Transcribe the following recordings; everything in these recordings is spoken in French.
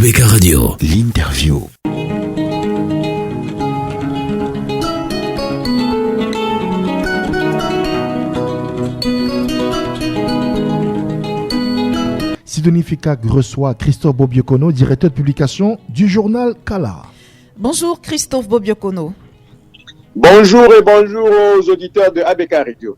ABK Radio. L'interview. Sidonie Fikak reçoit Christophe Bobiokono, directeur de publication du journal Kala. Bonjour Christophe Bobiokono. Bonjour et bonjour aux auditeurs de ABK Radio.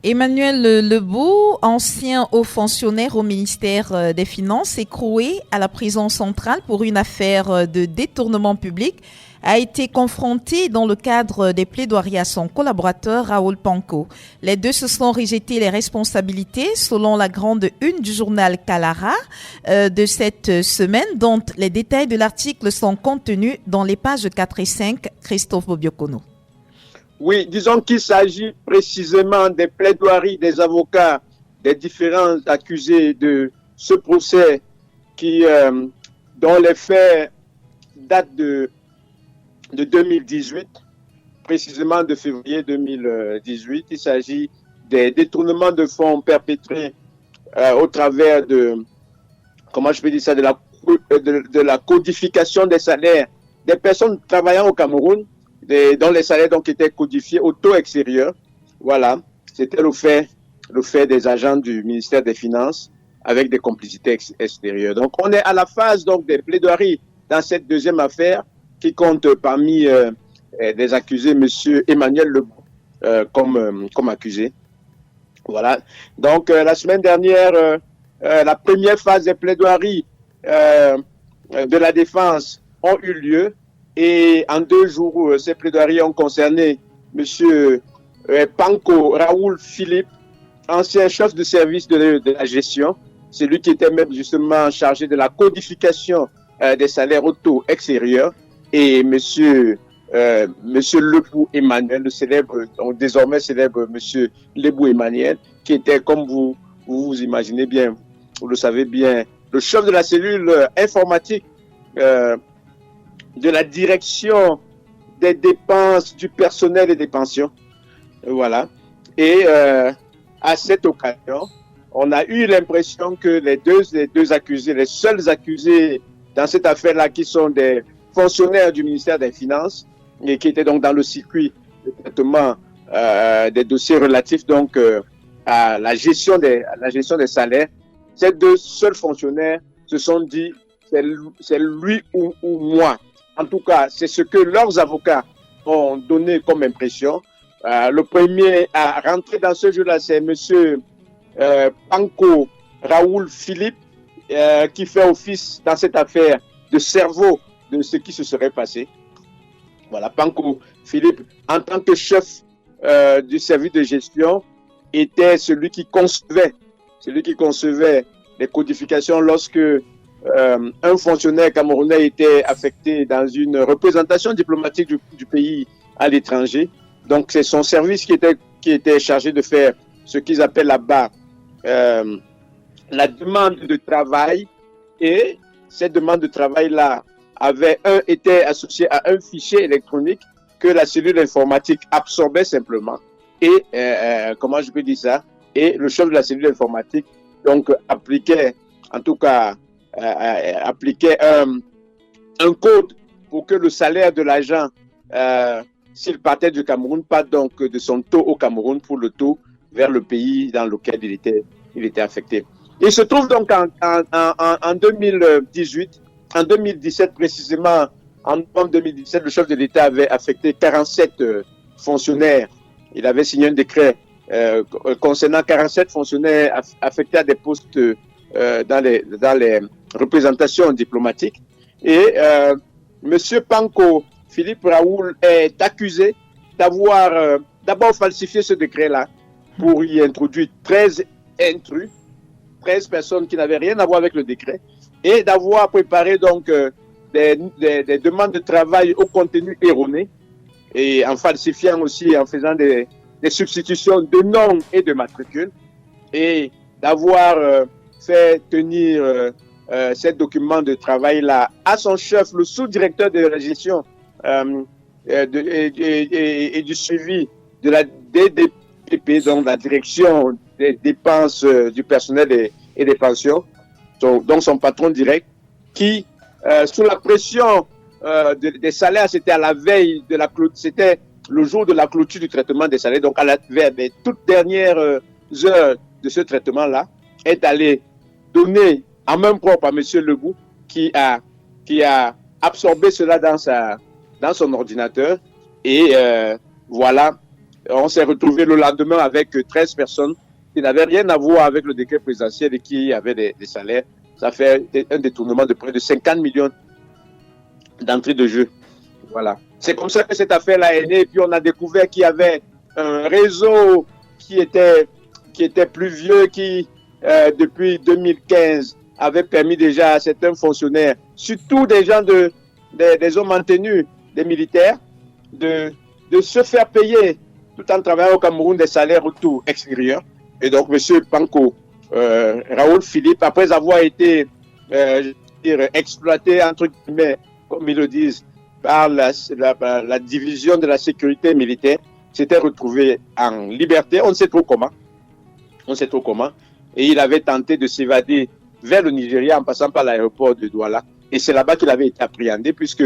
Emmanuel Lebou, ancien haut fonctionnaire au ministère des Finances, écroué à la prison centrale pour une affaire de détournement public, a été confronté dans le cadre des plaidoiries à son collaborateur Raoul Panko. Les deux se sont rejetés les responsabilités selon la grande une du journal Kalara de cette semaine, dont les détails de l'article sont contenus dans les pages 4 et 5. Christophe Bobiokono. Oui, disons qu'il s'agit précisément des plaidoiries des avocats des différents accusés de ce procès qui, dont les faits datent de 2018, précisément de février 2018. Il s'agit des détournements de fonds perpétrés au travers de, comment je peux dire ça, de la codification des salaires des personnes travaillant au Cameroun, dont les salaires donc étaient codifiés au taux extérieur. Voilà, c'était le fait des agents du ministère des Finances avec des complicités extérieures. Donc on est à la phase donc des plaidoiries dans cette deuxième affaire qui compte parmi des accusés monsieur Emmanuel Lebou comme accusé. Voilà. Donc la semaine dernière, la première phase des plaidoiries de la défense ont eu lieu. Et en 2 jours, ces plaidoiries ont concerné M. Panko Raoul Philippe, ancien chef de service de la gestion. C'est lui qui était même justement chargé de la codification des salaires au taux extérieur. Et M. Lebou Emmanuel, le célèbre, donc désormais célèbre M. Lebou Emmanuel, qui était, comme vous imaginez bien, vous le savez bien, le chef de la cellule informatique de la direction des dépenses du personnel et des pensions. Voilà. Et à cette occasion, on a eu l'impression que les deux accusés, les seuls accusés dans cette affaire-là, qui sont des fonctionnaires du ministère des Finances et qui étaient donc dans le circuit de traitement des dossiers relatifs donc à la gestion des salaires, ces 2 seuls fonctionnaires se sont dit c'est lui ou moi. En tout cas, c'est ce que leurs avocats ont donné comme impression. Le premier à rentrer dans ce jeu-là, c'est M. Panko Raoul Philippe, qui fait office dans cette affaire de cerveau de ce qui se serait passé. Voilà, Panko Philippe, en tant que chef du service de gestion, était celui qui concevait les codifications lorsque un fonctionnaire camerounais était affecté dans une représentation diplomatique du pays à l'étranger. Donc c'est son service qui était chargé de faire ce qu'ils appellent là-bas la demande de travail. Et cette demande de travail-là était associée à un fichier électronique que la cellule informatique absorbait simplement. Et comment je peux dire ça? Et le chef de la cellule informatique donc appliquait un code pour que le salaire de l'agent, s'il partait du Cameroun, pas donc de son taux au Cameroun pour le taux vers le pays dans lequel il était affecté. Il se trouve donc en 2018, en 2017 précisément, en novembre 2017, le chef de l'État avait affecté 47 fonctionnaires. Il avait signé un décret concernant 47 fonctionnaires affectés à des postes dans les représentations diplomatiques. Et M. Panko Philippe Raoul est accusé d'avoir d'abord falsifié ce décret-là pour y introduire 13 intrus, 13 personnes qui n'avaient rien à voir avec le décret, et d'avoir préparé donc des demandes de travail au contenu erroné, et en falsifiant aussi, en faisant des substitutions de noms et de matricules, et d'avoir fait tenir ces documents de travail-là à son chef, le sous-directeur de la gestion et du suivi de la DDPP, donc la direction des dépenses du personnel et des pensions, donc son patron direct, qui sous la pression des salaires, c'était à la veille de la clôture, c'était le jour de la clôture du traitement des salaires, donc à la veille des toutes dernières heures de ce traitement-là, est allé donner en main propre à M. Lebou, qui a absorbé cela dans son ordinateur. Et voilà, on s'est retrouvé le lendemain avec 13 personnes qui n'avaient rien à voir avec le décret présidentiel et qui avaient des salaires. Ça fait un détournement de près de 50 millions d'entrées de jeu. Voilà. C'est comme ça que cette affaire-là est née. Et puis on a découvert qu'il y avait un réseau qui était plus vieux, qui depuis 2015 avait permis déjà à certains fonctionnaires, surtout des gens des hommes en tenue, des militaires, de se faire payer tout en travaillant au Cameroun des salaires autour extérieurs. Et donc M. Panko Raoul Philippe, après avoir été exploité entre guillemets, comme ils le disent, par la division de la sécurité militaire, s'était retrouvé en liberté, on ne sait trop comment, et il avait tenté de s'évader vers le Nigeria en passant par l'aéroport de Douala, et c'est là-bas qu'il avait été appréhendé, puisque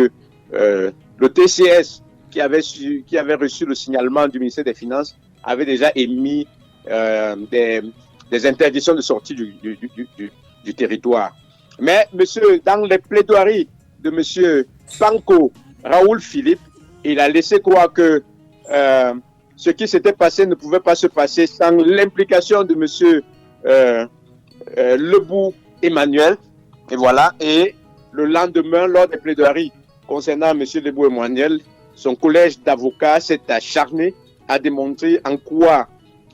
le TCS qui avait reçu le signalement du ministère des Finances avait déjà émis des interdictions de sortie du territoire. Mais dans les plaidoiries de M. Panko Raoul Philippe, il a laissé croire que ce qui s'était passé ne pouvait pas se passer sans l'implication de M. Lebou Emmanuel. Et voilà. Et le lendemain, lors des plaidoiries concernant M. Lebou Emmanuel, son collège d'avocats s'est acharné à démontrer en quoi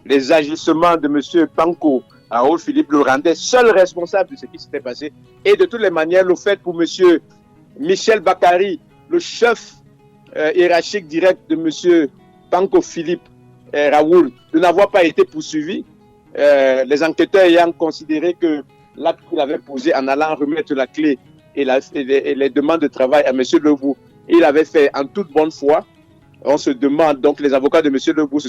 les agissements de M. Panko Raoul Philippe le rendaient seul responsable de ce qui s'était passé. Et de toutes les manières, le fait pour M. Michel Bakary, le chef hiérarchique direct de M. Panko Philippe Raoul, de n'avoir pas été poursuivi, les enquêteurs ayant considéré que l'acte qu'il avait posé en allant remettre la clé et les demandes de travail à M. Lebou, il avait fait en toute bonne foi. On se demande, donc les avocats de M. Lebou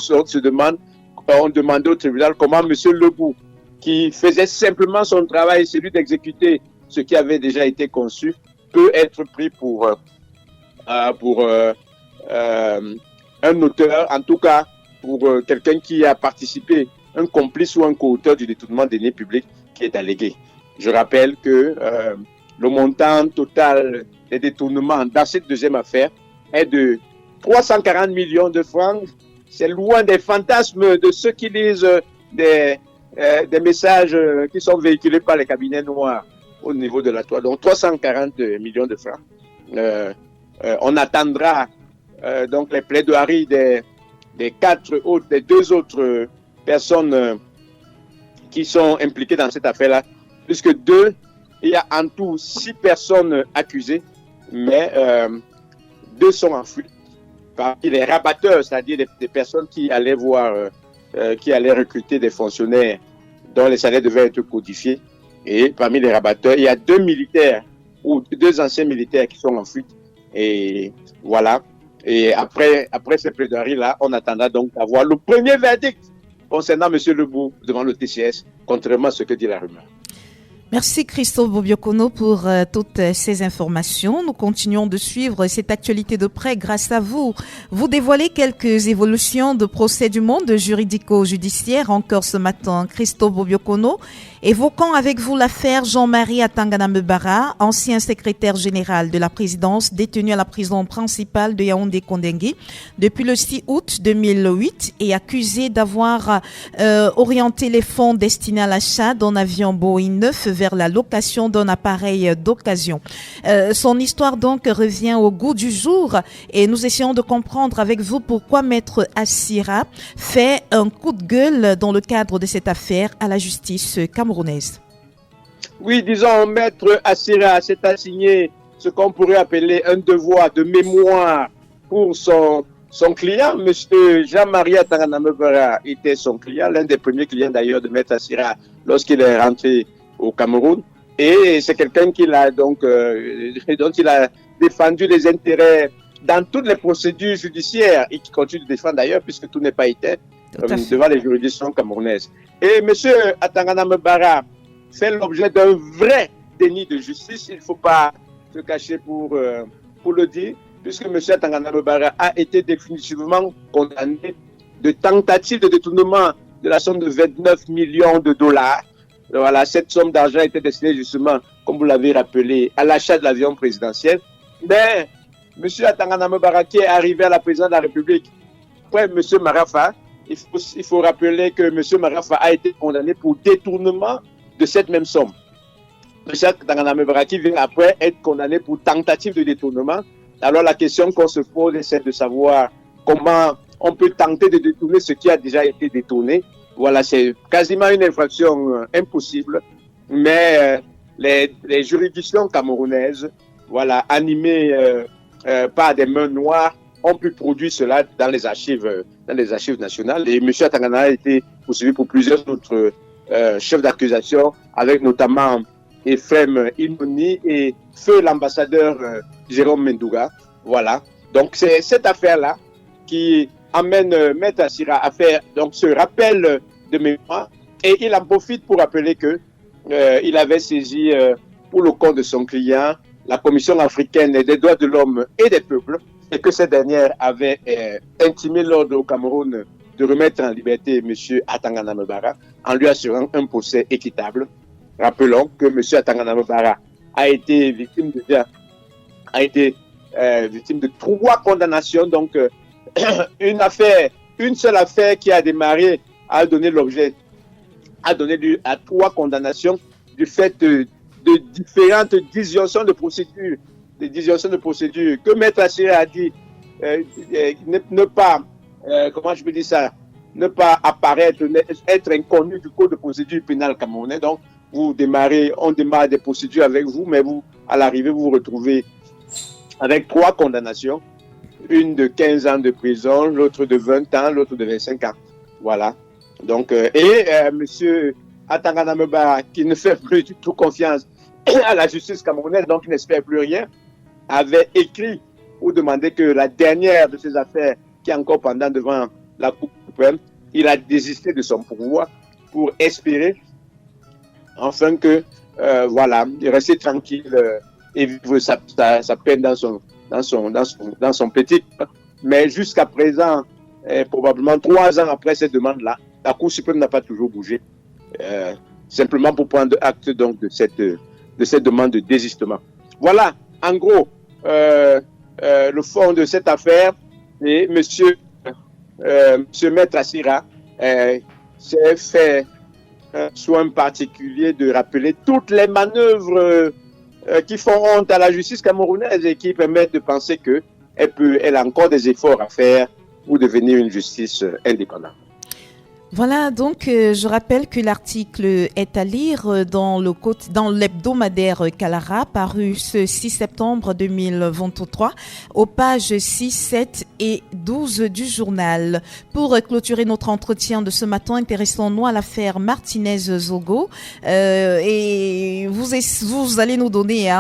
ont demandé au tribunal comment M. Lebou, qui faisait simplement son travail, celui d'exécuter ce qui avait déjà été conçu, peut être pris pour un auteur, en tout cas pour quelqu'un qui a participé, un complice ou un co-auteur du détournement des deniers publics qui est allégué. Je rappelle que le montant total des détournements dans cette deuxième affaire est de 340 millions de francs. C'est loin des fantasmes de ceux qui lisent des messages qui sont véhiculés par les cabinets noirs au niveau de la toile. Donc 340 millions de francs. On attendra donc les plaidoiries des deux autres personnes qui sont impliquées dans cette affaire-là, puisque il y a en tout 6 personnes accusées, mais 2 sont en fuite. Parmi les rabatteurs, c'est-à-dire des personnes qui allaient qui allaient recruter des fonctionnaires dont les salaires devaient être codifiés. Et parmi les rabatteurs, il y a 2 militaires ou 2 anciens militaires qui sont en fuite. Et voilà. Et après ces plaidoiries-là, on attendra donc d'avoir le premier verdict concernant M. Lebou devant le TCS, contrairement à ce que dit la rumeur. Merci Christophe Bobiokono pour toutes ces informations. Nous continuons de suivre cette actualité de près grâce à vous. Vous dévoilez quelques évolutions de procès du monde juridico-judiciaire encore ce matin. Christophe Bobiokono, évoquant avec vous l'affaire Jean-Marie Atangana Mebara, ancien secrétaire général de la présidence détenu à la prison principale de Yaoundé-Kondengui depuis le 6 août 2008 et accusé d'avoir orienté les fonds destinés à l'achat d'un avion Boeing 9 vers la location d'un appareil d'occasion. Son histoire donc revient au goût du jour et nous essayons de comprendre avec vous pourquoi Maître Assira fait un coup de gueule dans le cadre de cette affaire à la justice camerounaise. Oui, disons, Maître Assira s'est assigné ce qu'on pourrait appeler un devoir de mémoire pour son client. Monsieur Jean-Marie Atangana Mebara était son client, l'un des premiers clients d'ailleurs de Maître Assira lorsqu'il est rentré au Cameroun, et c'est quelqu'un qui l'a donc dont il a défendu les intérêts dans toutes les procédures judiciaires et qui continue de défendre d'ailleurs puisque tout n'est pas éteint devant les juridictions camerounaises. Et monsieur Atangana Mebara fait l'objet d'un vrai déni de justice. Il ne faut pas se cacher pour le dire, puisque M. Atangana Mebara a été définitivement condamné de tentative de détournement de la somme de 29 millions de dollars. Voilà, cette somme d'argent était destinée justement, comme vous l'avez rappelé, à l'achat de l'avion présidentiel. Mais M. Atangana Mebara, qui est arrivé à la présidence de la République après M. Marafa, il faut rappeler que M. Marafa a été condamné pour détournement de cette même somme. M. Atangana Mebara qui vient après être condamné pour tentative de détournement. Alors la question qu'on se pose est celle de savoir comment on peut tenter de détourner ce qui a déjà été détourné. Voilà, c'est quasiment une infraction impossible, mais les juridictions camerounaises, voilà, animées par des mains noires, ont pu produire cela dans les archives nationales. Et M. Atangana a été poursuivi pour plusieurs autres chefs d'accusation, avec notamment Ephraim Inoni et feu l'ambassadeur Jérôme Mendouga. Voilà. Donc c'est cette affaire-là qui amène Maître Assira à faire donc ce rappel de mémoire, et il en profite pour rappeler que il avait saisi pour le compte de son client la Commission africaine des droits de l'homme et des peuples, et que cette dernière avait intimé l'ordre au Cameroun de remettre en liberté M. Atangana Mebara en lui assurant un procès équitable. Rappelons que M. Atangana Mebara a été victime victime de 3 condamnations, donc une seule affaire qui a démarré a donné lieu à 3 condamnations du fait de différentes disjonctions de procédure, que Maître Assira a dit ne pas, comment je peux dire ça, ne pas apparaître, être inconnu du code de procédure pénale camerounais. Donc, on démarre des procédures avec vous, mais vous, à l'arrivée, vous vous retrouvez avec 3 condamnations. Une de 15 ans de prison, l'autre de 20 ans, l'autre de 25 ans. Voilà. Donc, monsieur Atangana Mebara, qui ne fait plus du tout confiance à la justice camerounaise, donc il n'espère plus rien, avait écrit pour demander que la dernière de ces affaires, qui est encore pendant devant la Cour suprême, il a désisté de son pouvoir pour espérer enfin que, voilà, de rester tranquille et vivre sa peine dans son petit. Mais jusqu'à présent, probablement 3 ans après cette demande-là, la Cour suprême n'a pas toujours bougé, simplement pour prendre acte donc de cette demande de désistement. Voilà, en gros, le fond de cette affaire. Et monsieur Maître Assira s'est fait un soin particulier de rappeler toutes les manœuvres qui font honte à la justice camerounaise et qui permettent de penser qu'elle a encore des efforts à faire pour devenir une justice indépendante. Voilà, donc je rappelle que l'article est à lire dans l'hebdomadaire Kalara, paru ce 6 septembre 2023, aux pages 6, 7 et 12 du journal. Pour clôturer notre entretien de ce matin, intéressons-nous à l'affaire Martinez-Zogo. Et vous allez nous donner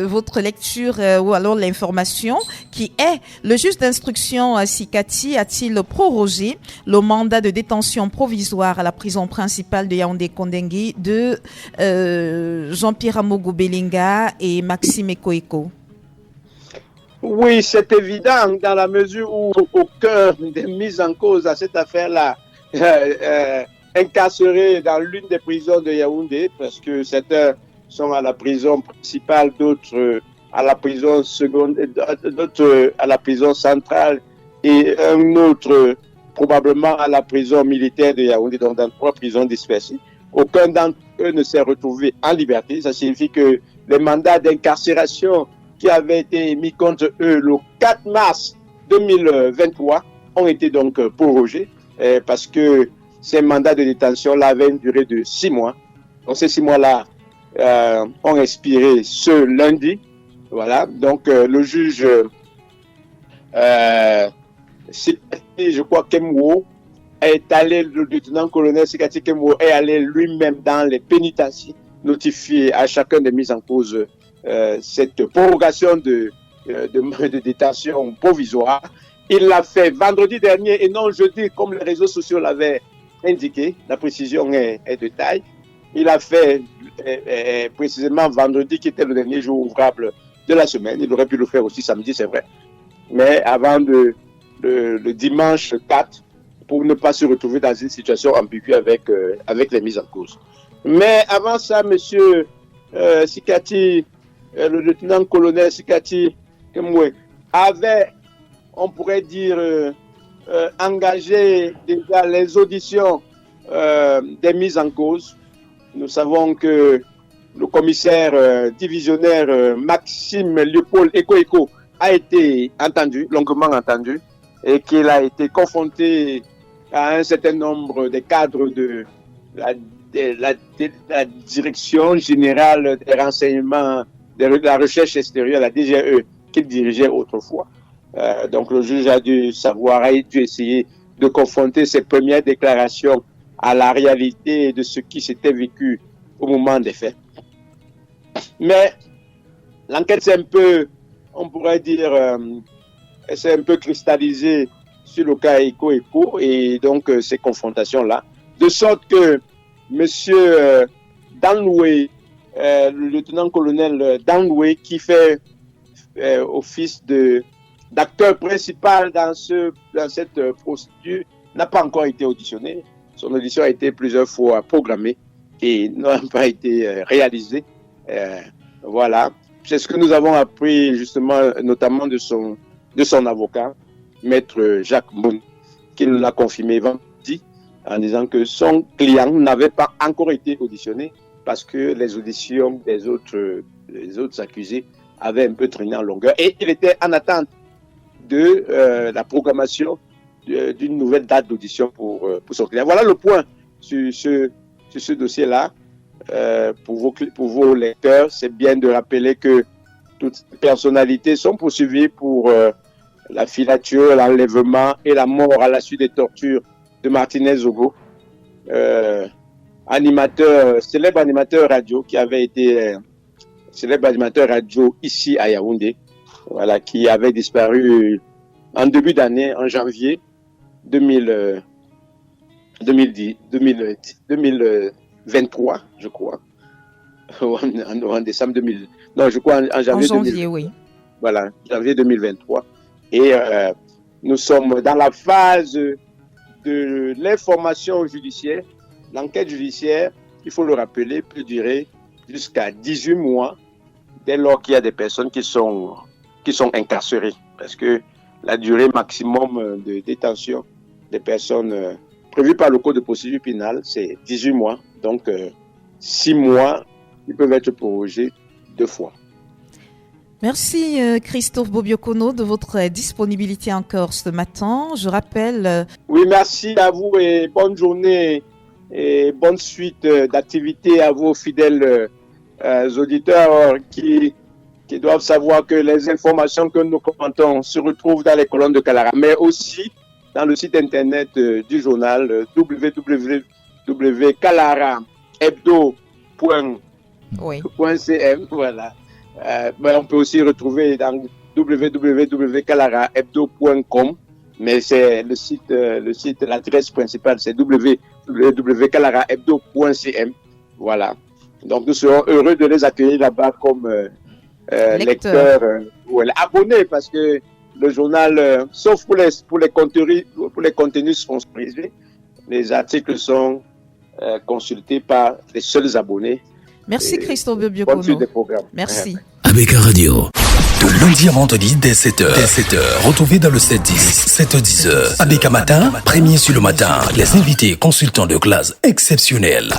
votre lecture ou alors l'information qui est: le juge d'instruction Sikati a-t-il prorogé le mandat de détention provisoire à la prison principale de Yaoundé-Kondengui de Jean-Pierre Amogo Belinga et Maxime Ekoeko? Oui, c'est évident, dans la mesure où aucun des mis en cause à cette affaire-là incarcérés dans l'une des prisons de Yaoundé, parce que certains sont à la prison principale, d'autres à la prison secondaire, d'autres à la prison centrale et un autre probablement à la prison militaire de Yaoundé, donc dans 3 prisons dispersées. Aucun d'entre eux ne s'est retrouvé en liberté. Ça signifie que les mandats d'incarcération qui avaient été émis contre eux le 4 mars 2023 ont été donc prorogés parce que ces mandats de détention-là avaient une durée de 6 mois. Donc ces 6 mois-là ont expiré ce lundi. Voilà, donc le juge Sikati, je crois, Kemwo est allé, le lieutenant-colonel Sikati Kemwo est allé lui-même dans les pénitenciers notifier à chacun des mis en cause cette prorogation de détention provisoire. Il l'a fait vendredi dernier et non jeudi comme les réseaux sociaux l'avaient indiqué. La précision est de taille. il a fait précisément vendredi, qui était le dernier jour ouvrable de la semaine. Il aurait pu le faire aussi samedi, c'est vrai. Mais avant le dimanche 4, pour ne pas se retrouver dans une situation ambiguë avec les mises en cause. Mais avant ça, monsieur Sikati, le lieutenant-colonel Sikati Kemwe, avait, on pourrait dire, engagé déjà les auditions des mises en cause. Nous savons que le commissaire divisionnaire Maxime Léopold Eko a été entendu, longuement entendu, et qu'il a été confronté à un certain nombre de cadres de la Direction générale des renseignements, de la recherche extérieure, la DGE, qu'il dirigeait autrefois. Donc le juge a dû essayer de confronter ses premières déclarations à la réalité de ce qui s'était vécu au moment des faits. Mais l'enquête s'est un peu, on pourrait dire, elle s'est un peu cristallisée sur le cas Eko et donc ces confrontations-là, de sorte que monsieur Danloué, le lieutenant-colonel Danloué, qui fait office d'acteur principal dans cette procédure, n'a pas encore été auditionné. Son audition a été plusieurs fois programmée et n'a pas été réalisée. Voilà. C'est ce que nous avons appris justement, notamment de son avocat, Maître Jacques Moun, qui nous l'a confirmé vendredi en disant que son client n'avait pas encore été auditionné parce que les auditions des autres accusés avaient un peu traîné en longueur et il était en attente de la programmation d'une nouvelle date d'audition pour son client. Voilà le point sur ce dossier-là. Pour vos lecteurs, c'est bien de rappeler que toutes ces personnalités sont poursuivies pour la filature, l'enlèvement et la mort à la suite des tortures de Martinez Zogo, célèbre animateur radio qui avait été célèbre animateur radio ici à Yaoundé, voilà, qui avait disparu en début d'année, en janvier 2023, je crois. En décembre 2000. Non, je crois en janvier. Oui. Voilà, janvier 2023. Et nous sommes dans la phase de l'information judiciaire. L'enquête judiciaire, il faut le rappeler, peut durer jusqu'à 18 mois dès lors qu'il y a des personnes qui sont incarcérées. Parce que la durée maximum de détention des personnes prévue par le Code de procédure pénale, c'est 18 mois. Donc, 6 mois, ils peuvent être prorogés 2 fois. Merci Christophe Bobiokono de votre disponibilité encore ce matin. Je rappelle... Oui, merci à vous et bonne journée et bonne suite d'activités à vos fidèles auditeurs qui doivent savoir que les informations que nous commentons se retrouvent dans les colonnes de Kalara, mais aussi dans le site internet du journal www.kalaraebdo.cm. Voilà. Mais on peut aussi retrouver dans www.kalaraebdo.com, mais c'est le site, l'adresse principale, c'est www.kalaraebdo.cm. Voilà. Donc nous serons heureux de les accueillir là-bas comme lecteurs ou abonnés, parce que le journal, sauf pour les contenus sponsorisés, les articles sont consultés par les seuls abonnés. Merci Christophe Bobiokono. Merci. ABK Radio. De lundi à vendredi dès 7h. Retrouvez dans le 7-10, 7h-10h. ABK Matin, premier sur le matin. Les invités consultants de classe exceptionnels.